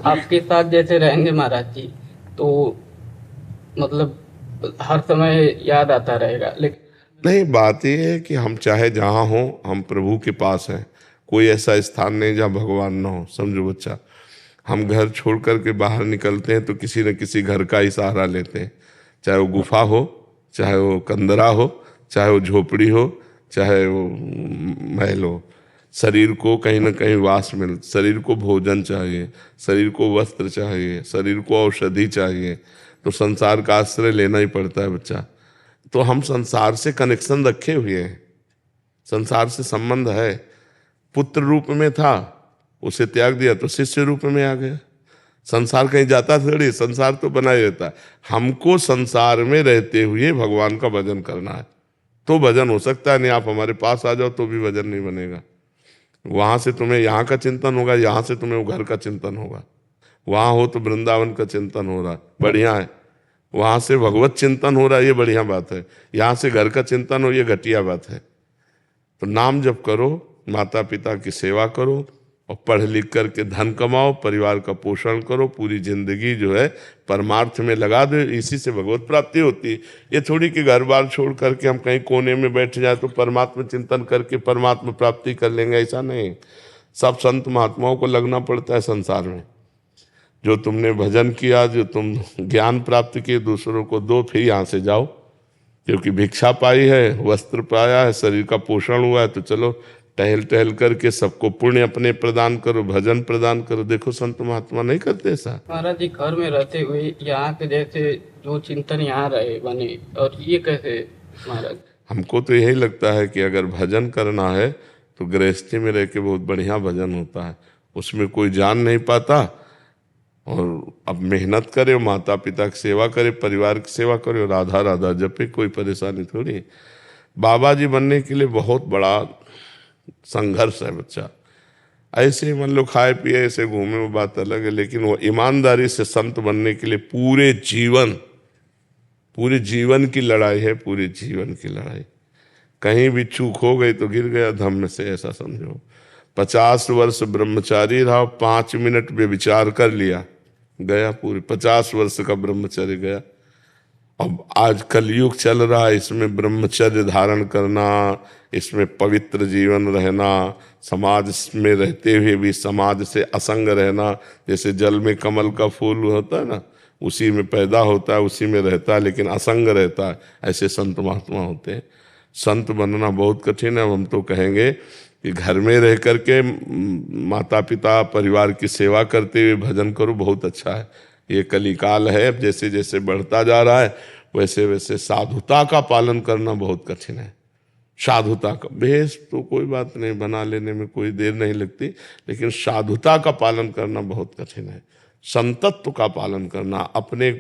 आपके साथ जैसे रहेंगे महाराज जी, तो मतलब हर समय याद आता रहेगा। लेकिन नहीं, बात यह है कि हम चाहे जहाँ हों, हम प्रभु के पास हैं। कोई ऐसा स्थान नहीं जहाँ भगवान ना हो, समझो बच्चा। हम घर छोड़ करके बाहर निकलते हैं तो किसी न किसी घर का ही सहारा लेते हैं, चाहे वो गुफा हो, चाहे वो कंदरा हो, चाहे वो झोपड़ी हो, चाहे वो महल हो। शरीर को कहीं ना कहीं वास मिल, शरीर को भोजन चाहिए, शरीर को वस्त्र चाहिए, शरीर को औषधि चाहिए, तो संसार का आश्रय लेना ही पड़ता है बच्चा। तो हम संसार से कनेक्शन रखे हुए हैं, संसार से संबंध है। पुत्र रूप में था, उसे त्याग दिया तो शिष्य रूप में आ गया। संसार कहीं जाता थोड़ी, संसार तो बना ही रहता है। हमको संसार में रहते हुए भगवान का भजन करना है, तो भजन हो सकता है। नहीं, आप हमारे पास आ जाओ तो भी भजन नहीं बनेगा। वहां से तुम्हें यहाँ का चिंतन होगा, यहाँ से तुम्हें वो घर का चिंतन होगा। वहां हो तो वृंदावन का चिंतन हो रहा है, बढ़िया है। वहां से भगवत चिंतन हो रहा है, ये बढ़िया बात है। यहाँ से घर का चिंतन हो, ये घटिया बात है। तो नाम जप करो, माता पिता की सेवा करो, और पढ़ लिख करके धन कमाओ, परिवार का पोषण करो, पूरी जिंदगी जो है परमार्थ में लगा दो। इसी से भगवत प्राप्ति होती है। ये थोड़ी कि घर बार छोड़ करके हम कहीं कोने में बैठ जाए तो परमात्मा चिंतन करके परमात्मा प्राप्ति कर लेंगे, ऐसा नहीं। सब संत महात्माओं को लगना पड़ता है संसार में। जो तुमने भजन किया, जो तुम ज्ञान प्राप्त किए, दूसरों को दो, फिर यहाँ से जाओ। क्योंकि भिक्षा पाई है, वस्त्र पाया है, शरीर का पोषण हुआ है, तो चलो टहल टहल करके सबको पुण्य अपने प्रदान करो, भजन प्रदान करो। देखो संत महात्मा नहीं करते ऐसा। महाराज जी, घर में रहते हुए यहाँ के जैसे जो चिंतन यहाँ रहे बने, और ये कैसे महाराज? हमको तो यही लगता है कि अगर भजन करना है तो गृहस्थी में रह के बहुत बढ़िया भजन होता है। उसमें कोई जान नहीं पाता। और अब मेहनत करे, माता पिता की सेवा करे, परिवार की सेवा करे, राधा राधा जपे, कोई परेशानी थोड़ी। बाबा जी बनने के लिए बहुत बड़ा संघर्ष है बच्चा। ऐसे ही मान लो खाए पिए ऐसे घूमे, वो बात अलग है। लेकिन वो ईमानदारी से संत बनने के लिए पूरे जीवन की लड़ाई है, पूरे जीवन की लड़ाई। कहीं भी चूक हो गई तो गिर गया धम्म से, ऐसा समझो। 50 वर्ष ब्रह्मचारी रहा, 5 मिनट में विचार कर लिया, गया। पूरे 50 वर्ष का ब्रह्मचर्य गया। अब आज कलयुग चल रहा है, इसमें ब्रह्मचर्य धारण करना, इसमें पवित्र जीवन रहना, समाज में रहते हुए भी समाज से असंग रहना। जैसे जल में कमल का फूल होता है ना, उसी में पैदा होता है, उसी में रहता है, लेकिन असंग रहता है। ऐसे संत महात्मा होते हैं। संत बनना बहुत कठिन है। हम तो कहेंगे कि घर में रह करके माता पिता परिवार की सेवा करते हुए भजन करो, बहुत अच्छा है। ये कलिकाल है, अब जैसे जैसे बढ़ता जा रहा है वैसे वैसे साधुता का पालन करना बहुत कठिन है। साधुता का भेष तो कोई बात नहीं, बना लेने में कोई देर नहीं लगती, लेकिन साधुता का पालन करना बहुत कठिन है। संतत्व का पालन करना, अपने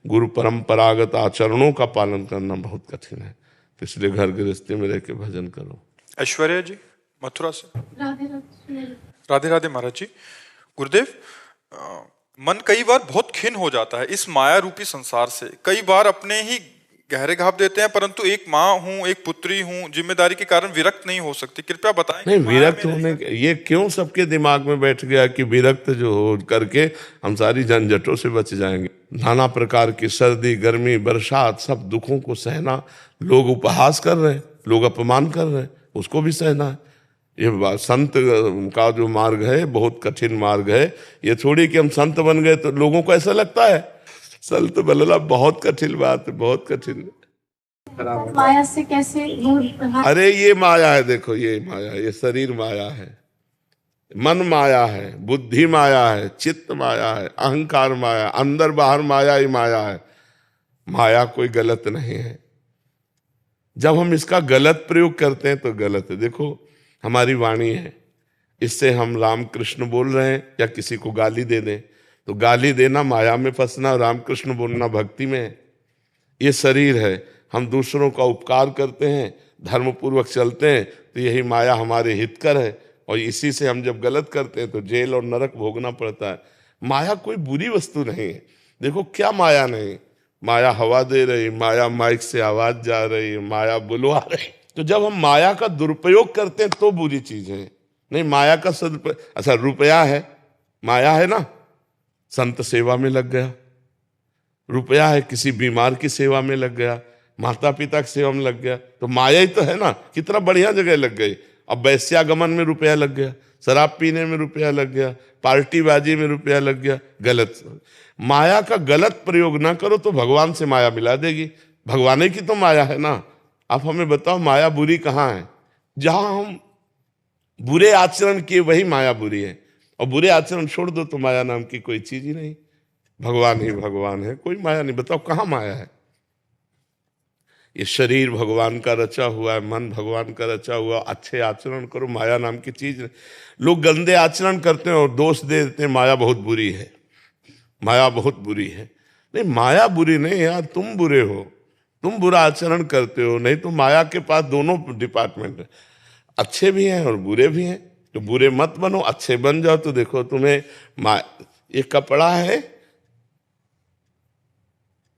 गुरु परंपरागत आचरणों का पालन करना बहुत कठिन है। तो इसलिए घर गृहस्थी में रह के भजन करो। ऐश्वर्या जी मथुरा से। राधे राधे। राधे राधे महाराज जी। गुरुदेव, मन कई बार बहुत खिन्न हो जाता है इस माया रूपी संसार से। कई बार अपने ही गहरे घाव देते हैं, परंतु एक माँ हूँ, एक पुत्री हूँ, जिम्मेदारी के कारण विरक्त नहीं हो सकती। कृपया बताएं नहीं, कि माया विरक्त में होने ये क्यों सबके दिमाग में बैठ गया कि विरक्त जो हो करके हम सारी झंझटों से बच जाएंगे। नाना प्रकार की सर्दी गर्मी बरसात सब दुखों को सहना। लोग उपहास कर रहे हैं, लोग अपमान कर रहे हैं, उसको भी सहना है। ये संत का जो मार्ग है बहुत कठिन मार्ग है। ये थोड़ी कि हम संत बन गए तो लोगों को ऐसा लगता है। संत बनना बहुत कठिन बात है, बहुत कठिन। माया से कैसे दूर? अरे ये माया है, देखो ये माया, ये शरीर माया है, मन माया है, बुद्धि माया है, चित्त माया है, अहंकार माया, अंदर बाहर माया ही माया है। माया कोई गलत नहीं है। जब हम इसका गलत प्रयोग करते हैं तो गलत है। देखो हमारी वाणी है, इससे हम राम कृष्ण बोल रहे हैं या किसी को गाली दे दें तो गाली देना माया में फंसना, राम कृष्ण बोलना भक्ति में है। ये शरीर है, हम दूसरों का उपकार करते हैं, धर्मपूर्वक चलते हैं तो यही माया हमारे हितकर है। और इसी से हम जब गलत करते हैं तो जेल और नरक भोगना पड़ता है। माया कोई बुरी वस्तु नहीं है। देखो क्या माया नहीं, माया हवा दे रही, माया माइक से आवाज जा रही, माया बुलवा रही। तो जब हम माया का दुरुपयोग करते हैं तो बुरी चीज है। नहीं, माया का सदुपयोग, अच्छा रुपया है, माया है ना, संत सेवा में लग गया, रुपया है किसी बीमार की सेवा में लग गया, माता पिता की सेवा में लग गया, तो माया ही तो है ना। कितना बढ़िया जगह लग गई। अब वैश्यागमन में रुपया लग गया, शराब पीने में रुपया लग गया, पार्टीबाजी में रुपया लग गया, गलत। माया का गलत प्रयोग ना करो तो भगवान से माया मिला देगी। भगवान की तो माया है ना। आप हमें बताओ माया बुरी कहाँ है? जहां हम बुरे आचरण किए वही माया बुरी है, और बुरे आचरण छोड़ दो तो माया नाम की कोई चीज ही नहीं। भगवान ही भगवान है, कोई माया नहीं। बताओ कहाँ माया है? ये शरीर भगवान का रचा हुआ है, मन भगवान का रचा हुआ, अच्छे आचरण करो, माया नाम की चीज नहीं। लोग गंदे आचरण करते हैं और दोष दे देते हैं माया बहुत बुरी है, माया बहुत बुरी है। नहीं, माया बुरी नहीं यार, तुम बुरे हो, तुम बुरा आचरण करते हो। नहीं तो माया के पास दोनों डिपार्टमेंट है, अच्छे भी हैं और बुरे भी हैं। तो बुरे मत बनो, अच्छे बन जाओ। तो देखो तुम्हें ये कपड़ा है,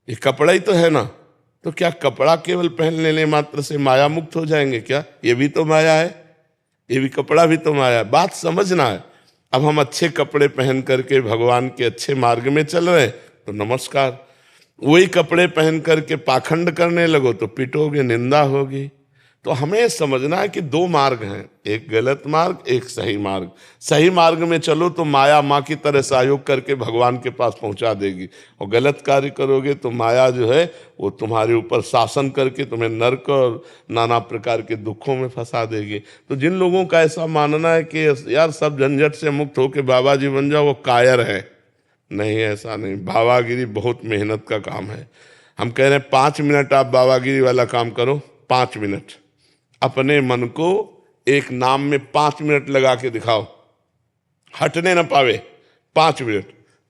ये कपड़ा ही तो है ना। तो क्या कपड़ा केवल पहन लेने मात्र से माया मुक्त हो जाएंगे क्या? ये भी तो माया है, ये भी कपड़ा भी तो माया है। बात समझना है। अब हम अच्छे कपड़े पहन करके भगवान के अच्छे मार्ग में चल रहे हैं तो नमस्कार। वही कपड़े पहन करके पाखंड करने लगो तो पिटोगे, निंदा होगी। तो हमें समझना है कि दो मार्ग हैं, एक गलत मार्ग, एक सही मार्ग। सही मार्ग में चलो तो माया माँ की तरह सहयोग करके भगवान के पास पहुंचा देगी, और गलत कार्य करोगे तो माया जो है वो तुम्हारे ऊपर शासन करके तुम्हें नरक और नाना प्रकार के दुखों में फंसा देगी। तो जिन लोगों का ऐसा मानना है कि यार सब झंझट से मुक्त होकर बाबा जी बन जाओ, वो कायर है। नहीं, ऐसा नहीं। बाबागिरी बहुत मेहनत का काम है। हम कह रहे हैं 5 मिनट आप बाबागिरी वाला काम करो, 5 मिनट अपने मन को एक नाम में 5 मिनट लगा के दिखाओ, हटने न पावे 5 मिनट,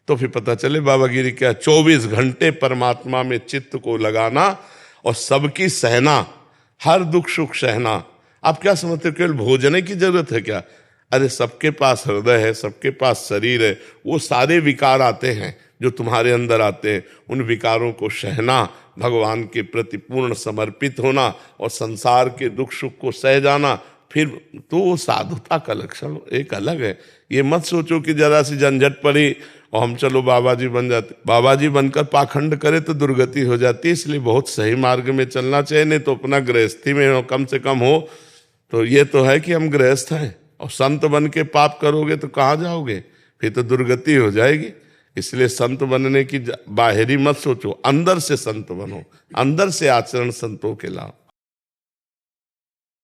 तो फिर पता चले बाबागिरी क्या। 24 घंटे परमात्मा में चित्त को लगाना और सबकी सहना, हर दुख सुख सहना। आप क्या समझते हो केवल भोजन की जरूरत है क्या? अरे सबके पास हृदय है, सबके पास शरीर है, वो सारे विकार आते हैं जो तुम्हारे अंदर आते हैं, उन विकारों को सहना, भगवान के प्रति पूर्ण समर्पित होना और संसार के दुख सुख को सह जाना, फिर तो साधुता का लक्षण एक अलग है। ये मत सोचो कि जरा सी झंझट पड़ी और हम चलो बाबा जी बन जाते। बाबा जी बनकर पाखंड करे तो दुर्गति हो जाती है। इसलिए बहुत सही मार्ग में चलना चाहिए। नहीं तो अपना गृहस्थी में हो, कम से कम हो तो ये तो है कि हम गृहस्थ हैं, और संत बन के पाप करोगे तो कहाँ जाओगे? फिर तो दुर्गति हो जाएगी। इसलिए संत बनने की बाहरी मत सोचो, अंदर से संत बनो, अंदर से आचरण संतों के लाओ।